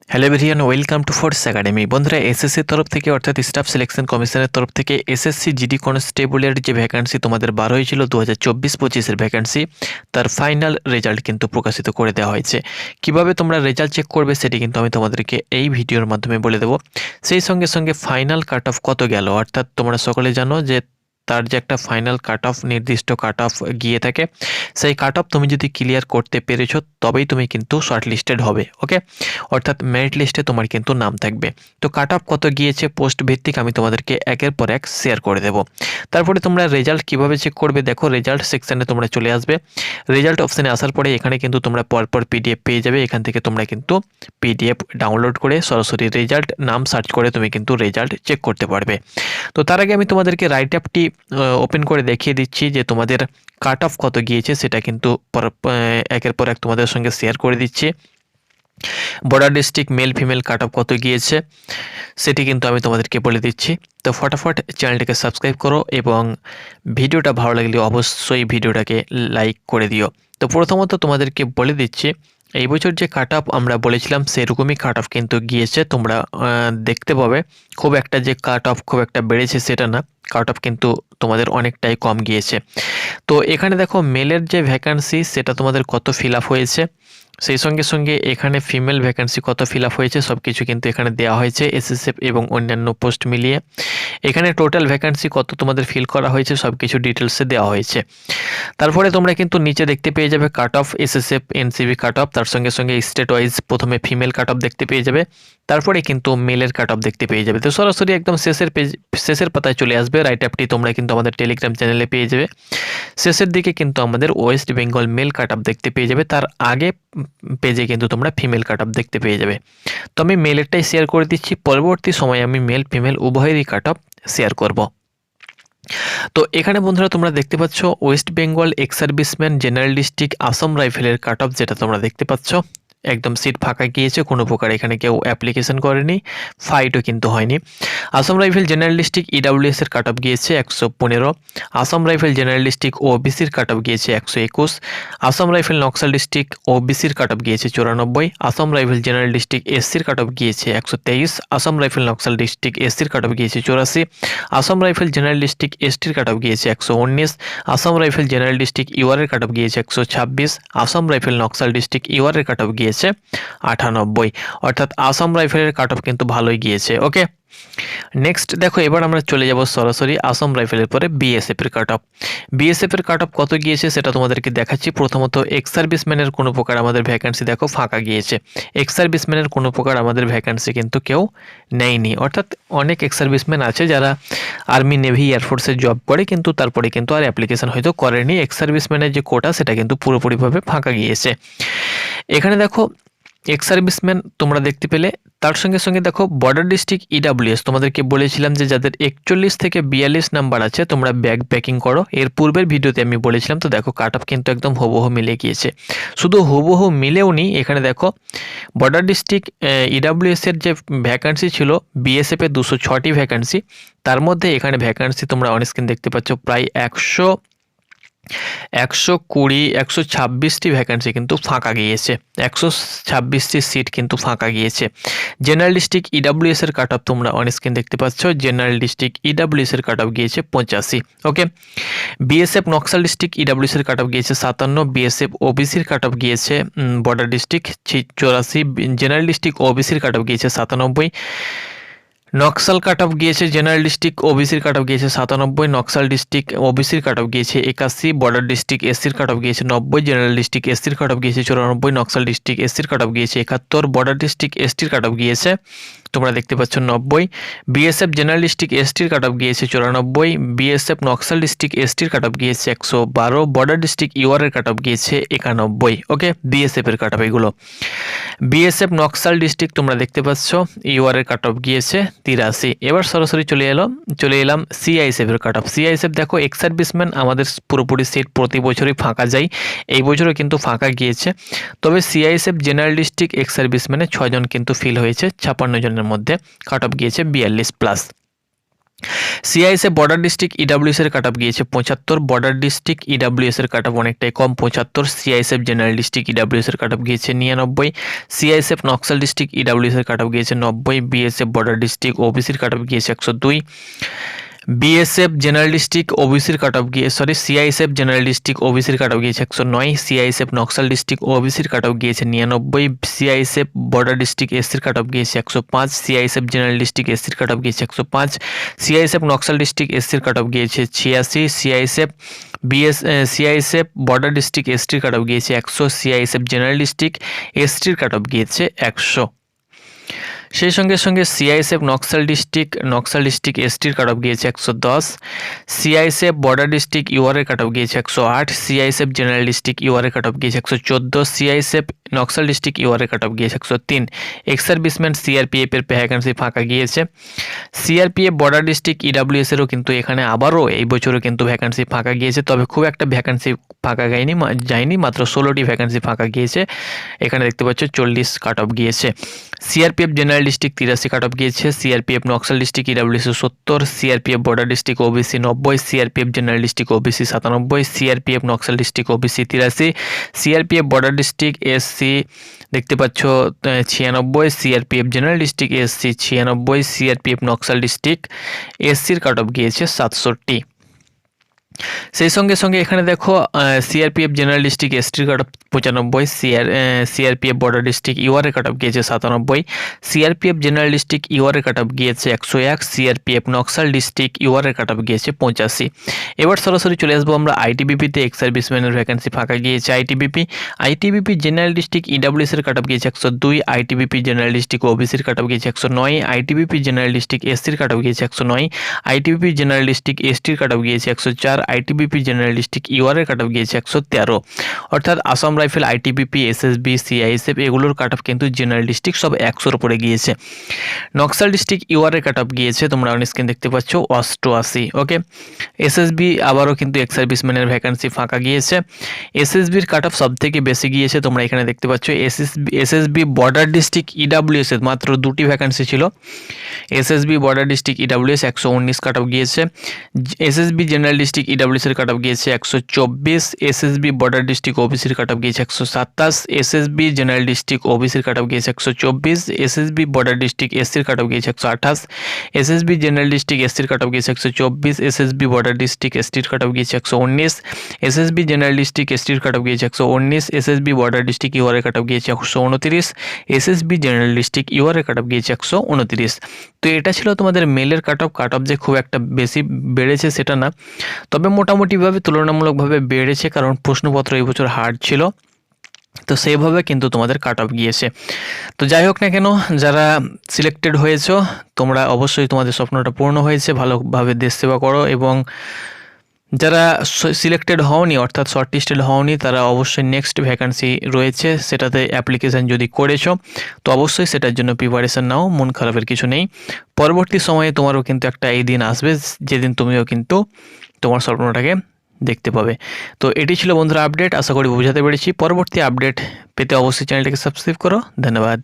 Hello everyone, welcome to force academy. বন্ধুরা, এসএসসির তরফ থেকে অর্থাৎ স্টাফ সিলেকশন কমিশনের তরফ থেকে এসএসসি জিডি কনস্টেবলের যে ভ্যাকান্সি তোমাদের বার হয়েছিল 2024-25-এর ভ্যাকান্সি, তার ফাইনাল রেজাল্ট কিন্তু প্রকাশিত করে দেওয়া হয়েছে। কিভাবে তোমরা রেজাল্ট চেক করবে সেটি কিন্তু আমি তোমাদেরকে এই ভিডিওর মাধ্যমে বলে দেবো। সেই সঙ্গে সঙ্গে ফাইনাল কাট অফ কত গেল, অর্থাৎ তোমরা সকলে জানো যে তার যে একটা ফাইনাল কাট অফ, নির্দিষ্ট কাট অফ গিয়ে থাকে, সেই কাট অফ তুমি যদি ক্লিয়ার করতে পেরেছো তবেই তুমি কিন্তু শর্ট লিস্টেড হবে। ওকে, অর্থাৎ মেরিট লিস্টে তোমার কিন্তু নাম থাকবে। তো কাট অফ কত গিয়েছে পোস্ট ভিত্তিক আমি তোমাদেরকে একের পর এক শেয়ার করে দেব। তারপরে তোমরা রেজাল্ট কিভাবে চেক করবে, দেখো রেজাল্ট সেকশানে তোমরা চলে আসবে। রেজাল্ট অপশানে আসার পরে এখানে কিন্তু তোমরা পরপর পিডিএফ পেয়ে যাবে। এখান থেকে তোমরা কিন্তু পিডিএফ ডাউনলোড করে সরাসরি রেজাল্ট নাম সার্চ করে তুমি কিন্তু রেজাল্ট চেক করতে পারবে। তো তার আগে আমি তোমাদেরকে রাইট অ্যাপটি ওপেন করে দেখিয়ে দিচ্ছি যে তোমাদের কাট অফ কত গিয়েছে, সেটা কিন্তু একের পর এক তোমাদের সঙ্গে শেয়ার করে দিচ্ছি। Border district male female cut of কত গিয়েছে সেটি কিন্তু আমি তোমাদেরকে বলে দিচ্ছি। তো ফটাফট চ্যানেলটিকে সাবস্ক্রাইব করো এবং ভিডিওটা ভালো লাগলে অবশ্যই ভিডিওটাকে লাইক করে দিও। তো প্রথমত তোমাদেরকে বলে দিচ্ছি, এই বছর যে কাট অফ আমরা বলেছিলাম সেরকমই কাট অফ কিন্তু গিয়েছে। তোমরা দেখতে পাবে খুব একটা যে কাট অফ খুব একটা বেড়েছে সেটা না, কাট অফ কিন্তু তোমাদের অনেকটাই কম গিয়েছে। তো এখানে দেখো মেলের যে ভ্যাকান্সি সেটা তোমাদের কত ফিল আপ হয়েছে, সেই সঙ্গে সঙ্গে এখানে ফিমেল ভ্যাকান্সি কত ফিল আপ হয়েছে সব কিছু কিন্তু এখানে দেওয়া হয়েছে এসএসএফ এবং অন্যান্য পোস্ট মিলিয়ে। এখানে টোটাল ভ্যাকান্সি কত তোমাদের ফিল করা হয়েছে সব কিছু ডিটেলসে দেওয়া হয়েছে। তারপরে তোমরা কিন্তু নিচে দেখতে পেয়ে যাবে cut off SSF NCB cut off, তার সঙ্গে সঙ্গে স্টেট ওয়াইজ প্রথমে ফিমেল কাট অফ দেখতে পেয়ে যাবে, তারপরে কিন্তু মেলের কাট অফ দেখতে পেয়ে যাবে। তো সরাসরি একদম শেষের পাতায় চলে আসবে। রাইট অ্যাপটি তোমরা কিন্তু আমাদের টেলিগ্রাম চ্যানেলে পেয়ে যাবে। শেষের দিকে কিন্তু আমাদের West Bengal male cut off দেখতে পেয়ে যাবে, তার আগে পেজে কিন্তু তোমরা ফিমেল কাট অফ দেখতে পেয়ে যাবে। তো আমি মেলেরটাই শেয়ার করে দিচ্ছি, পরবর্তী সময়ে আমি মেল ফিমেল উভয়েরই কাট অফ শেয়ার করব। তো এখানে বন্ধুরা তোমরা দেখতে পাচ্ছ West Bengal ex serviceman general district Assam রাইফেলের কাট অফ, যেটা তোমরা দেখতে পাচ্ছ একদম সিট ফাঁকা গিয়েছে, কোনো প্রকার এখানে কেউ অ্যাপ্লিকেশন করেনি, ফাইটও কিন্তু হয়নি। Assam rifle general district EWS এর কাট অফ গিয়েছে 115, আসাম রাইফেল জেনারেল ডিস্ট্রিক্ট ওবিসির কাট অফ গিয়েছে 121, আসাম রাইফেল নকশাল ডিস্ট্রিক্ট ওবিসির কাট অফ গিয়েছে 94, আসাম রাইফেল জেনারেল ডিস্ট্রিক্ট এসসির কাট অফ গিয়েছে 123, আসাম রাইফেল নকশাল ডিস্ট্রিক্ট এসসির কাট অফ গিয়েছে 84, আসাম রাইফেল জেনারেল ডিস্ট্রিক্ট এসটির কাট অফ গিয়েছে 119, আসাম রাইফেল জেনারেল ডিস্ট্রিক্ট ইউআরের কাট অফ গিয়েছে 126, আসাম রাইফেল নকশাল ডিস্ট্রিক্ট ইউআরের কাট অফ গিয়েছে 98। অর্থাৎ আসাম রাইফেলের কাট অফ কিন্তু ভালোই গিয়েছে। ওকে, নেক্সট দেখো এবার আমরা চলে যাব সরাসরি আসাম রাইফেলের পরে বিএসএফ এর কাট অফ। বিএসএফ এর কাট অফ কত গিয়েছে সেটা তোমাদেরকে দেখাচ্ছি। প্রথমত এক্স সার্ভিসম্যানের কোনো প্রকার আমাদের ভ্যাকান্সি দেখো ফাঁকা গিয়েছে, এক্স সার্ভিসম্যানের কোনো প্রকার আমাদের ভ্যাকান্সি কিন্তু কেউ নেয়নি। অর্থাৎ অনেক এক্স সার্ভিসম্যান আছে যারা আর্মি নেভি এয়ারফোর্সে জব করে কিন্তু তারপরে কিন্তু আর অ্যাপ্লিকেশন হয়তো করেনি, এক্স সার্ভিসম্যানের যে কোটা সেটা কিন্তু পুরোপুরিভাবে ফাঁকা গিয়েছে। এখানে দেখো এক্স সার্ভিসম্যান তোমরা দেখতে পেলে, তার সঙ্গে সঙ্গে দেখো বর্ডার ডিস্ট্রিক্ট ইডাব্লিউএস তোমাদেরকে বলেছিলাম যে যাদের 41 থেকে 42 নাম্বার আছে তোমরা ব্যাগ প্যাকিং করো, এর পূর্বের ভিডিওতে আমি বলেছিলাম। তো দেখো কাট অফ কিন্তু একদম হুবহু মিলে গিয়েছে, শুধু হুবহু মিলেও নি, এখানে দেখো বর্ডার ডিস্ট্রিক্ট ইডাব্লিউএস এর যে ভ্যাকান্সি ছিল বিএসএফ এর 206টি ভ্যাকান্সি, তার মধ্যে এখানে ভ্যাকান্সি তোমরা অন স্ক্রিন দেখতে পাচ্ছ প্রায় 126টি ভ্যাকান্সি কিন্তু ফাঁকা গিয়েছে, 126টি সিট কিন্তু ফাঁকা গিয়েছে। জেনারেল ডিস্ট্রিক্ট ইডাব্লিউএস এর কাট অফ তোমরা অন স্ক্রিন দেখতে পাচ্ছ, জেনারেল ডিস্ট্রিক্ট ইডাব্লিউএস এর কাট অফ গিয়েছে 85। Okay, BSF Naxal district EWS এর কাট অফ গিয়েছে 57, বিএসএফ ওবিসির কাট অফ গিয়েছে বর্ডার ডিস্ট্রিক্ট 84, জেনারেল ডিস্ট্রিক্ট ওবিসির কাট অফ গিয়েছে 97, নকশাল কাট অফ গিয়েছে জেনারেল ডিস্ট্রিক্ট ওবিসির কাট অফ গিয়েছে 97, নকশাল ডিস্ট্রিক্ট ওবিসির কাট অফ গিয়েছে 81, বর্ডার ডিস্ট্রিক্ট এসসির কাট অফ গিয়েছে 90, জেনারেল ডিস্ট্রিক্ট এসসির কাট অফ গিয়েছে 94, নকশাল ডিস্ট্রিক্ট এসসির কাট অফ গিয়েছে 71, বর্ডার ডিস্ট্রিক্ট এসটির কাট অফ গিয়েছে তোমরা দেখতে পাচ্ছ 90, বিএসএফ জেনারেল ডিস্ট্রিক্ট এসটির কাট অফ গিয়েছে 94, বিএসএফ নকশাল ডিস্ট্রিক্ট এসটির কাট অফ গিয়েছে 112, বর্ডার ডিস্ট্রিক্ট ইউআর এর কাট অফ গিয়েছে 91। ওকে, বিএসএফ এর কাট অফ এগুলো। বিএসএফ নকশাল ডিস্ট্রিক্ট তোমরা দেখতে পাচ্ছ ইউআর এর কাট অফ গিয়েছে 83। এবার সরাসরি চলে এলাম সিআইএসএফ এর কাট অফ। সিআইএসএফ দেখো এক্স সার্ভিসম্যান আমাদের পুরোপুরি সিট প্রতি বছরই ফাঁকা যায়, এই বছরও কিন্তু ফাঁকা গিয়েছে। তবে সিআইএসএফ জেনারেল ডিস্ট্রিক্ট এক্স সার্ভিসম্যানে 6 জন কিন্তু ফিল হয়েছে 56 জনের মধ্যে, কাট অফ গিয়েছে 42+। সিআইএসএফ বর্ডার ডিস্ট্রিক্ট ইডাব্লিউএস এর কাট অফ গিয়েছে 75, বর্ডার ডিস্ট্রিক্ট ইডাব্লিউএস এর কাট অফ অনেকটাই কম 75, সিআইএসএফ জেনারেল ডিস্ট্রিক্ট ইডাব্লিউএস এর কাট অফ গিয়েছে 99, সিআইএসএফ নকশাল ডিস্ট্রিক্ট ইডাব্লিউএস এর কাট অফ গিয়েছে 90, বিএসএফ বর্ডার ডিস্ট্রিক্ট ওবিসির কাট অফ গিয়েছে 102, বিএসএফ জেনারেল ডিস্ট্রিক্ট ওবিসির কাট অফ গিয়ে সিআইএসএফ জেনারেল ডিস্ট্রিক্ট ওবিসির কাট অফ গিয়েছে 109, সিআইএসএফ নকশাল ডিস্ট্রিক্ট ওবিসির কাট অফ গিয়েছে 99, সিআইএসএফ বর্ডার ডিস্ট্রিক্ট এসসির কাট অফ গিয়েছে 105, সিআইএসএফ জেনারেল ডিস্ট্রিক্ট এসসির কাট অফ গিয়েছে 105, সিআইএসএফ নকশাল ডিস্ট্রিক্ট এসসির কাট অফ গিয়েছে 86, সিআইএসএফ বর্ডার ডিস্ট্রিক্ট এসটির কাট অফ গিয়েছে 100, সিআইএসএফ জেনারেল ডিস্ট্রিক্ট এসটির কাট অফ গিয়েছে 100। সেই সঙ্গে সঙ্গে সিআইএসএফ নকশাল ডিস্ট্রিক্ট এসটির কাট অফ গিয়েছে 110, সিআইএসএফ বর্ডার ডিস্ট্রিক্ট ইউআর এর কাট অফ গিয়েছে 108, সিআইএসএফ জেনারেল ডিস্ট্রিক্ট ইউআর এর কাট অফ গিয়েছে 114, সিআইএসএফ নকশাল ডিস্ট্রিক্ট ইউআর এর কাট অফ গিয়েছে 103। এক্স সার্ভিসম্যান সিআরপিএফ এর ভ্যাকেন্সি ফাঁকা গিয়েছে। সিআরপিএফ বর্ডার ডিস্ট্রিক্ট ইডাব্লিউএস এরও কিন্তু এখানে আবারও এই বছরও কিন্তু ভ্যাকেন্সি ফাঁকা গিয়েছে, তবে খুব একটা ভ্যাকেন্সি ফাঁকা যায়নি, মাত্র 16টি ভ্যাকেন্সি ফাঁকা গিয়েছে। এখানে দেখতে পাচ্ছ 40 কাট অফ গিয়েছে। CRPF general district 83 cut off গিয়েছে, CRPF Naxal district EWS 70, CRPF border district OBC 90, CRPF general district OBC 97, CRPF Naxal district OBC 83, CRPF border district SC দেখতে পাচ্ছ 96, CRPF general district SC 96, CRPF Naxal district এসসির cut off গিয়েছে 67। সেই সঙ্গে সঙ্গে এখানে দেখো সিআরপিএফ জেনারেল ডিস্ট্রিক্ট এসটির cut off 95, CRPF border district UR এর কাট অফ গিয়েছে 97, সিআরপিএফ জেনারেল ডিস্ট্রিক্ট ইউআর এর কাট অফ গিয়েছে 101, সিআরপিএফ নকশাল ডিস্ট্রিক্ট ইউআর এর কাট অফ গিয়েছে 85। এবার সরাসরি চলে আসবো আমরা আইটিবিপিতে। এক্স সার্ভিসম্যানের ভ্যাকেন্সি ফাঁকা গিয়েছে আইটিবিপি জেনারেল ডিস্ট্রিক্ট ইডাব্লিউএস এর কাট অফ গিয়েছে 102, আইটিবিপি জেনারেল ডিস্ট্রিক্ট ওবিসির কাট অফ গিয়েছে 109, আইটিবিপি জেনারেল ডিস্ট্রিক্ট এসসির কাট অফ গিয়েছে 109, আইটিবিপি জেনারেল ডিস্ট্রিক্ট এসটির কাট অফ গিয়েছে 104, আইটিবিপি জেনারেল ডিস্ট্রিক্ট ইউআর এর কাট অফ গিয়েছে 113। অর্থাৎ Assam rifle, ITBP, SSB, CISF এগুলোর কাট অফ কিন্তু জেনারেল ডিস্ট্রিক্ট সব 100-র উপরে গিয়েছে। নকশাল ডিস্ট্রিক্ট ইউআর এর কাট অফ গিয়েছে তোমরা অন স্ক্রিন দেখতে পাচ্ছ 88। ওকে, এসএসবি আবারও কিন্তু এক্স সার্ভিসম্যানের ভ্যাকেন্সি ফাঁকা গিয়েছে। এসএসবির কাট অফ সব থেকে বেশি গিয়েছে, তোমরা এখানে দেখতে পাচ্ছ এসএসবি বর্ডার ডিস্ট্রিক্ট ইডাব্লিউএস এর মাত্র 2টি ভ্যাকেন্সি ছিল। SSB border district EWS 119 cut off গিয়েছে, এসএসবি জেনারেল ডিস্ট্রিক্ট ইডাব্লিউএস এর কাট অফ গিয়েছে 124, এসএসবি বর্ডার ডিস্ট্রিক্ট ওবিসির কাট অফ গিয়েছে 127, এসএসবি জেনারেল ডিস্ট্রিক্ট ওবিসির কাট অফ গিয়েছে 124, এসএসবি বর্ডার ডিস্ট্রিক্ট এসসির কাট অফ গিয়েছে 128, এসএসবি জেনারেল ডিস্ট্রিক্ট এসসির কাট অফ গিয়েছে 124, এসএসবি বর্ডার ডিস্ট্রিক্ট এসটির কাট অফ গিয়েছে 119, এসএসবি জেনারেল ডিস্ট্রিক্ট এসটির কাট অফ গিয়েছে 119, এসএসবি বর্ডার ডিস্ট্রিক্ট ইউআর এর কাট অফ গিয়েছে 129, এসএসবি জেনারেল ডিস্ট্রিক্ট ইউআর এর কাট অফ গিয়েছে 129। তো এটা ছিল তোমাদের মেলের কাট অফ যে খুব একটা বেশি বেড়েছে সেটা না, তবে মোটামুটিভাবে তুলনামূলকভাবে বেড়েছে, কারণ প্রশ্নপত্র এই বছর হার্ড ছিল, তো সেইভাবে কিন্তু তোমাদের কাট অফ গিয়েছে। তো যাই হোক না কেন, যারা সিলেক্টেড হয়েছো তোমরা অবশ্যই তোমাদের স্বপ্নটা পূর্ণ হয়েছে, ভালোভাবে দেশ সেবা করো, এবং যারা সিলেক্টেড হওনি অর্থাৎ শর্টলিস্টেড হওনি তারা অবশ্যই নেক্সট ভ্যাকেন্সি রয়েছে সেটাতে অ্যাপ্লিকেশান যদি করেছো তো অবশ্যই সেটার জন্য প্রিপারেশান নাও, মন খারাপের কিছু নেই। পরবর্তী সময়ে তোমারও কিন্তু একটা এই দিন আসবে যেদিন তুমিও কিন্তু তোমার স্বপ্নটাকে দেখতে পাবে। তো এটি ছিল বন্ধুরা আপডেট, আশা করি বোঝাতে পেরেছি। পরবর্তী আপডেট পেতে অবশ্যই চ্যানেলটাকে সাবস্ক্রাইব করো। ধন্যবাদ।